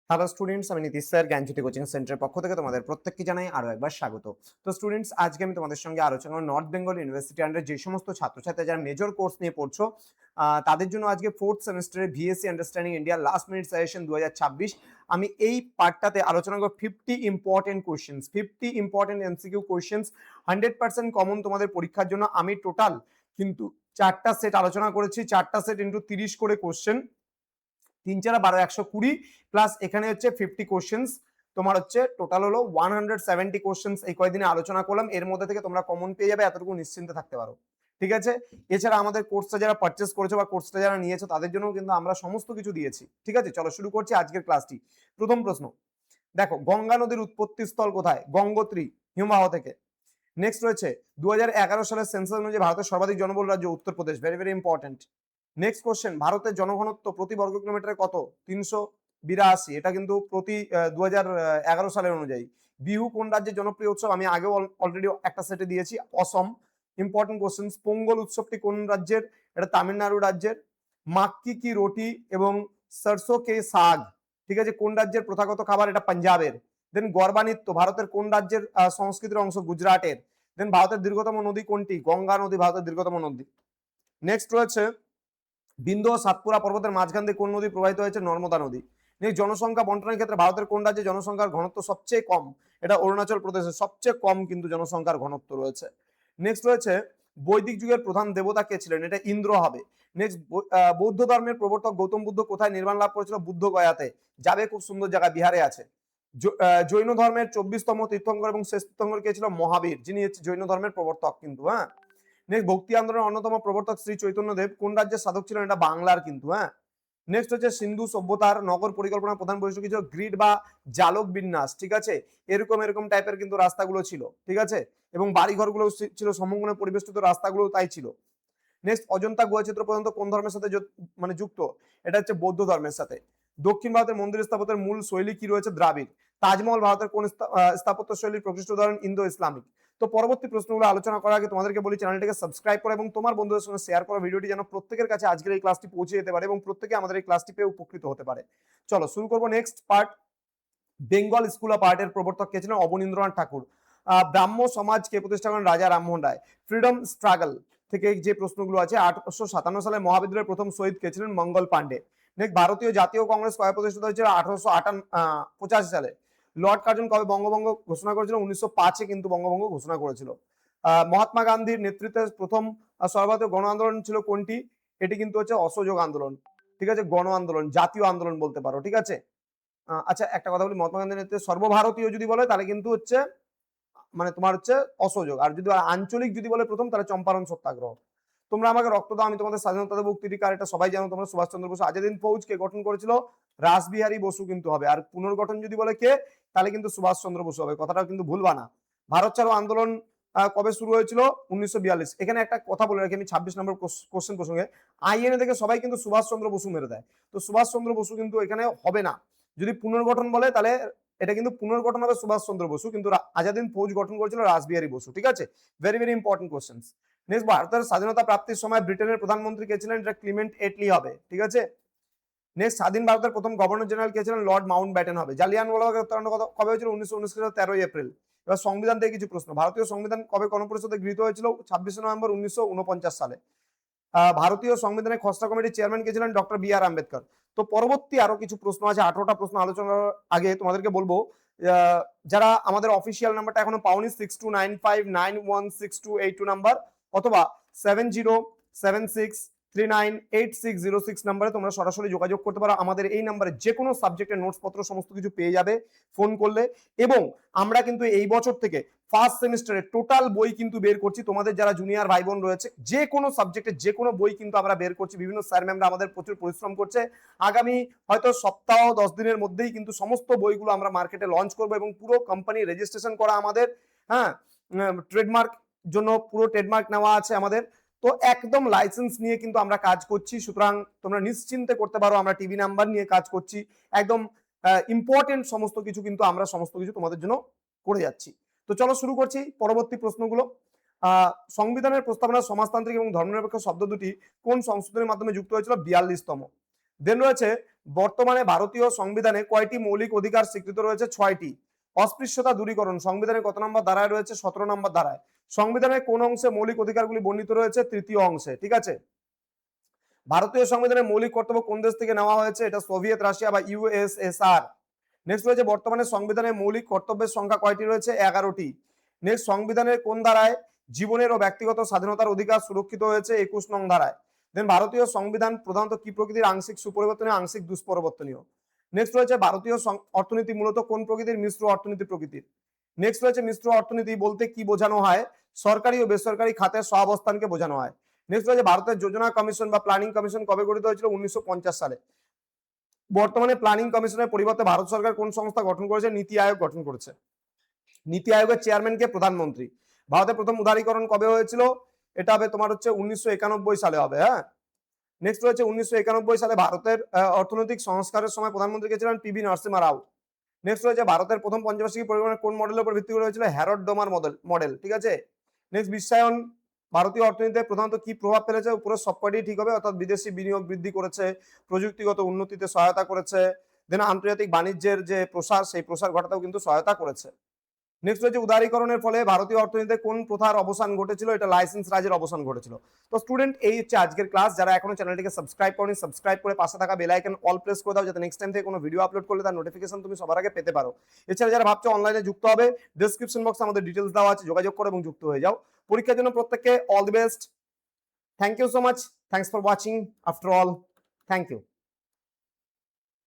Hello students, আমি Nitish sir জ্ঞানজ্যোতি coaching সেন্টারের পক্ষ থেকে তোমাদের প্রত্যেককে জানাই আরো একবার স্বাগত। তো স্টুডেন্টস, আজকে আমি তোমাদের সঙ্গে আলোচনা করব নর্থ বেঙ্গল ইউনিভার্সিটি আন্ডারে যে সমস্ত ছাত্রছাত্রী যারা মেজর কোর্স নিয়ে পড়ছো তাদের জন্য আজকে ফোর্থ সেমিস্টারের VSC understanding India last minute suggestion 2026। আমি এই পার্টটাতে আলোচনা করব 50 important questions, 50 important MCQ questions 100% common তোমাদের পরীক্ষার জন্য। আমি টোটাল কিন্তু 4টা সেট আলোচনা করেছি, 4টা সেট ইন্টু 30 করে কোশ্চেন, 3 4 12 120 প্লাস এখানে হচ্ছে 50 কোশ্চেন্স। তোমার হচ্ছে টোটাল হলো 170 কোশ্চেন্স এই কয়েকদিনে আলোচনা করলাম। এর মধ্যে থেকে তোমরা কমন পেয়ে যাবে, এতটুকু নিশ্চিন্তে থাকতে পারো। ঠিক আছে? এছাড়া আমাদের কোর্সটা যারা পারচেজ করেছো বা কোর্সটা যারা নিয়েছো তাদের জন্য কিন্তু আমরা সমস্ত কিছু দিয়েছি। ঠিক আছে? চলো শুরু করছি আজকের ক্লাসটি। প্রথম প্রশ্ন দেখো, গঙ্গা নদীর উৎপত্তি স্থল কোথায়? গঙ্গোত্রী, হিমবাহ থেকে। নেক্সট রয়েছে 2011 সালের সেন্সাস অনুযায়ী ভারতের সর্বাধিক জনবহুল রাজ্য Uttar Pradesh. Very very important. Next question, ভারতের জনঘনত্ব প্রতি বর্গ কিলোমিটারে কত? 382। এটা কিন্তু প্রতি 2011 সালের অনুযায়ী। বিহু কোন রাজ্যের জনপ্রিয় উৎসব? আমি আগেও অলরেডি একটা সেটে দিয়েছি, অসম। ইম্পর্টেন্ট কোশ্চেন, পোঙ্গল উৎসবটি কোন রাজ্যের? এটা তামিলনাড়ু রাজ্যের। মাক্কি কি রুটি এবং সরসো কে শাক, ঠিক আছে, কোন রাজ্যের প্রথাগত খাবার? এটা পাঞ্জাবের। দেন গরবা নৃত্য ভারতের কোন রাজ্যের সংস্কৃতির অংশ? গুজরাটের। দেন ভারতের দীর্ঘতম নদী কোনটি? গঙ্গা নদী ভারতের দীর্ঘতম নদী। নেক্সট রয়েছে বিন্ধ্য ও সাতপুরা পর্বতের মাঝখান দিয়ে কোন নদী প্রবাহিত হয়েছে? নর্মদা নদী। নেক্সট, জনসংখ্যা বন্টনের ক্ষেত্রে ভারতের কোন রাজ্যে জনসংখ্যার ঘনত্ব সবচেয়ে কম? এটা অরুণাচল প্রদেশে সবচেয়ে কম কিন্তু জনসংখ্যার ঘনত্ব রয়েছে। নেক্সট রয়েছে বৈদিক যুগের প্রধান দেবতা কে ছিলেন? এটা ইন্দ্র হবে। নেক্সট, বৌদ্ধ ধর্মের প্রবর্তক গৌতম বুদ্ধ কোথায় নির্মাণ লাভ করেছিল? বুদ্ধ গয়াতে। যাবে, খুব সুন্দর জায়গা, বিহারে আছে। জৈন ধর্মের 24তম তীর্থঙ্কর এবং শেষ তীর্থঙ্কর কে ছিল? মহাবীর, যিনি হচ্ছে জৈন ধর্মের প্রবর্তক কিন্তু। হ্যাঁ। নেক্সট, ভক্তি আন্দোলনের অন্যতম প্রবর্তক শ্রী চৈতন্যদেব কোন রাজ্যের সাধক ছিলেন? এটা বাংলার কিন্তু। হ্যাঁ। নেক্সট হচ্ছে সিন্ধু সভ্যতার নগর পরিকল্পনার প্রধান বৈশিষ্ট্য কি ছিল? গ্রিড বা জালক বিন্যাস। ঠিক আছে, এরকম এরকম টাইপের কিন্তু রাস্তাগুলো ছিল। ঠিক আছে, এবং বাড়িঘরগুলো ছিল সমঙ্গনে পরিবেষ্টিত, রাস্তাগুলো তাই ছিল। নেক্সট, অজন্তা গুহাচিত্র পর্যন্ত কোন ধর্মের সাথে মানে যুক্ত? এটা হচ্ছে বৌদ্ধ ধর্মের সাথে। দক্ষিণ ভারতের মন্দির স্থাপত্যের মূল শৈলী কি রয়েছে? দ্রাবিড়। তাজমহল ভারতের কোন স্থাপত্য শৈলীর প্রকৃষ্ট উদাহরণ? Indo Islamic. তো পরবর্তী প্রশ্নগুলো আলোচনা করার আগে তোমাদেরকে বলি চ্যানেলটিকে সাবস্ক্রাইব করো এবং তোমার বন্ধুদের সঙ্গে শেয়ার করো ভিডিওটি, যেন প্রত্যেকের কাছে আজকের এই ক্লাসটি পৌঁছে যেতে পারে এবং প্রত্যেকে আমাদের এই ক্লাসটি পেয়ে উপকৃত হতে পারে। চলো শুরু করবো। Next part, Bengal school of আর্টের প্রবর্তক কে ছিলেন? অবনীন্দ্রনাথ ঠাকুর। ব্রাহ্ম সমাজ কে প্রতিষ্ঠা করেন? রাজা রামমোহন রায়। ফ্রিডম স্ট্রাগল থেকে যে প্রশ্নগুলো আছে, 1857 সালে মহাবিদ্যালয়ের প্রথম শহীদ কে ছিলেন? মঙ্গল পান্ডে। নেক্সট, ভারতীয় জাতীয় কংগ্রেস কবে প্রতিষ্ঠিত হয়েছিল? 1885 সালে। লর্ড কার্জন কবে বঙ্গভঙ্গ ঘোষণা করেছিল? 1905-এ কিন্তু বঙ্গভঙ্গ ঘোষণা করেছিল। মহাত্মা গান্ধীর নেতৃত্বে প্রথম সর্বভারতীয় গণ আন্দোলন ছিল কোনটি? এটি কিন্তু হচ্ছে অসহযোগ আন্দোলন। ঠিক আছে, গণ আন্দোলন, জাতীয় আন্দোলন বলতে পারো। ঠিক আছে। আচ্ছা, একটা কথা বলি, মহাত্মা গান্ধীর নেতৃত্বে সর্বভারতীয় যদি বলে তাহলে কিন্তু হচ্ছে মানে তোমার হচ্ছে অসহযোগ, আর যদি আঞ্চলিক যদি বলে প্রথম তাহলে চম্পারণ সত্যাগ্রহ। তোমরা আমাকে রক্ত দাও আমি তোমাদের স্বাধীনতা দেবো উক্তিটি কার? এটা সবাই জানো তোমরা, সুভাষচন্দ্র বসু। আজাদিন ফৌজ কে গঠন করেছিল? রাসবিহারী বসু কিন্তু হবে। আর পুনর্গঠন যদি বলে কে, তাহলে কিন্তু সুভাষচন্দ্র বসু হবে, কথাটাও কিন্তু ভুলবা না। ভারত ছাড়ো আন্দোলন কবে শুরু হয়েছিল? 1942। এখানে একটা কথা বলে রাখি আমি 26 নম্বর কোশ্চেন প্রসঙ্গে, আইএনএ থেকে সবাই কিন্তু সুভাষচন্দ্র বসু মেরে দেয়, তো সুভাষচন্দ্র বসু কিন্তু এখানে হবে না। যদি পুনর্গঠন বলে তাহলে এটা কিন্তু পুনর্গঠন হবে সুভাষচন্দ্র বসু, কিন্তু আজাদিন ফৌজ গঠন করেছিল রাসবিহারী বসু। ঠিক আছে, very very important question. Next, ভারতের স্বাধীনতা প্রাপ্তির সময় ব্রিটেনের প্রধানমন্ত্রী কে ছিলেন? এটা ক্লিমেন্ট এটলি হবে। ঠিক আছে। নেক্সট, স্বাধীন ভারতের প্রথম গভর্নর জেনারেল কে ছিলেন? লর্ড মাউন্ট ব্যাটেন হবে। জালিয়ানওয়ালাবাগ হত্যাকাণ্ড কবে হয়েছিল? 1919 সালের 13 এপ্রিল। এবার সংবিধান থেকে কিছু প্রশ্ন। ভারতীয় সংবিধান কবে গণপরিষদে গৃহীত হয়েছিল? 26 নভেম্বর 1949 সালে। ভারতীয় সংবিধানের খসড়া কমিটির চেয়ারম্যান কে ছিলেন? ডক্টর বি আর আম্বেদকর। তো পরবর্তী আরো কিছু প্রশ্ন আছে, 18টা প্রশ্ন আলোচনার আগে তোমাদেরকে বলবো, যারা আমাদের অফিসিয়াল নাম্বারটা এখনো পাওনি, 6295916282 নাম্বার অথবা 7076398606 নাম্বারে তোমরা সরাসরি যোগাযোগ করতে পারো। আমাদের এই নাম্বারে যে কোনো সাবজেক্টের নোটস পত্র সমস্ত কিছু পেয়ে যাবে ফোন করলে। এবং আমরা কিন্তু এই বছর থেকে ফার্স্ট সেমিস্টারে টোটাল বই কিন্তু বের করছি। তোমাদের যারা জুনিয়র ভাই বোন রয়েছে যে কোনো সাবজেক্টের যে কোনো বই কিন্তু আমরা বের করছি। বিভিন্ন স্যার ম্যামরা আমাদের প্রচুর পরিশ্রম করছে। আগামী হয়তো সপ্তাহ 10 দিনের মধ্যেই কিন্তু সমস্ত বইগুলো আমরা মার্কেটে লঞ্চ করব এবং পুরো কোম্পানি রেজিস্ট্রেশন করা আমাদের। হ্যাঁ, ট্রেডমার্ক জন্য পুরো ট্রেডমার্ক নেওয়া আছে আমাদের। তো একদম লাইসেন্স নিয়ে কিন্তু আমরা কাজ করছি, সুতরাং তোমরা নিশ্চিন্তে করতে পারো আমরা টিভি নাম্বার নিয়ে কাজ করছি। একদম ইম্পর্টেন্ট সমস্ত কিছু কিন্তু আমরা সমস্ত কিছু তোমাদের জন্য করে যাচ্ছি। তো চলো শুরু করছি পরবর্তী প্রশ্নগুলো। সংবিধানের প্রস্তাবনা সমাজতান্ত্রিক এবং ধর্মনিরপেক্ষ শব্দ দুটি কোন সংশোধনের মাধ্যমে যুক্ত হয়েছিল? 42তম। দেন রয়েছে বর্তমানে ভারতীয় সংবিধানে কয়টি মৌলিক অধিকার স্বীকৃত রয়েছে? 6টি। অস্পৃশ্যতা দূরীকরণ সংবিধানের কত নম্বর ধারায় রয়েছে? 17 নম্বর ধারায়। সংবিধানের কোন অংশে মৌলিক অধিকারগুলি বর্ণিত রয়েছে? তৃতীয় অংশে। ঠিক আছে। ভারতীয় সংবিধানের মৌলিক কর্তব্য কোন দেশ থেকে নেওয়া হয়েছে? এটা সোভিয়েত রাশিয়া বা ইউএসএসআর। নেক্সট রয়েছে বর্তমানে সংবিধানের মৌলিক কর্তব্যের সংখ্যা কয়টি রয়েছে? 11টি। নেক্সট সংবিধানের কোন ধারায় জীবনের ও ব্যক্তিগত স্বাধীনতার অধিকার সুরক্ষিত হয়েছে? 21 নং ধারায়। দেন ভারতীয় সংবিধান প্রধানত কি প্রকৃতির? আংশিক সুপরিবর্তনীয়, আংশিক দুষ্পরিবর্তনীয়। নেক্সট রয়েছে ভারতীয় অর্থনীতি মূলত কোন প্রকৃতির? মিশ্র অর্থনীতি প্রকৃতির। নেক্সট রয়েছে মিশ্র অর্থনীতি বলতে কি বোঝানো হয়? সরকারি ও বেসরকারি খাতের সহাবস্থানকে বোঝানো হয়। নেক্সট রয়েছে ভারতের যোজনা কমিশন বা প্ল্যানিং কমিশন কবে গঠিত হয়েছিল? 1950 সালে। বর্তমানে প্ল্যানিং কমিশনের পরিবর্তে ভারত সরকার কোন সংস্থা গঠন করেছে? নীতি আয়োগ গঠন করেছে। নীতি আয়োগের চেয়ারম্যান কে? প্রধানমন্ত্রী। ভারতের প্রথম উদারীকরণ কবে হয়েছিল? এটা হবে তোমার হচ্ছে 1991 সালে হবে। হ্যাঁ, নেক্সট রয়েছে 1991 সালে ভারতের অর্থনৈতিক সংস্কারের সময় প্রধানমন্ত্রী কে ছিলেন? পিভি নরসিমহা রাও। নেক্সট রয়েছে ভারতের প্রথম পঞ্চবার্ষিকী পরিকল্পনা কোন মডেলের উপর ভিত্তি করে হয়েছিল? হ্যারড ডোমার মডেল। ঠিক আছে। নেক্সট বিশ্বায়ন ভারতীয় অর্থনীতিতে প্রধানত কি প্রভাব ফেলেছে? উপরে সবকটি ঠিক হবে, অর্থাৎ বিদেশি বিনিয়োগ বৃদ্ধি করেছে, প্রযুক্তিগত উন্নতিতে সহায়তা করেছে, দেন আন্তর্জাতিক বাণিজ্যের যে প্রসার সেই প্রসার ঘটাতেও কিন্তু সহায়তা করেছে। নেক্সট হচ্ছে উদারীকরণের ফলে ভারতীয় অর্থনীতিতে কোন প্রথার অবসান ঘটেছিল? এটা লাইসেন্স রাজের অবসান ঘটেছিল। তো স্টুডেন্ট এই হচ্ছে আজকের ক্লাস। যারা এখনো চ্যানেলটিকে সাবস্ক্রাইব করনি, সাবস্ক্রাইব করে পাশে থাকা বেল আইকন অল প্রেস করে দাও, যাতে নেক্সট টাইম থেকে কোনো ভিডিও আপলোড করলে তার নোটিফিকেশন তুমি সবার আগে পেতে পারো। এছাড়া যারা ভাবছো অনলাইনে যুক্ত হবে, ডেসক্রিপশন বক্সে আমাদের ডিটেলস দেওয়া আছে, যোগাযোগ করো এবং যুক্ত হয়ে যাও। পরীক্ষার জন্য প্রত্যেককে all the best. Thank you so much. Thanks for watching. After all, thank you.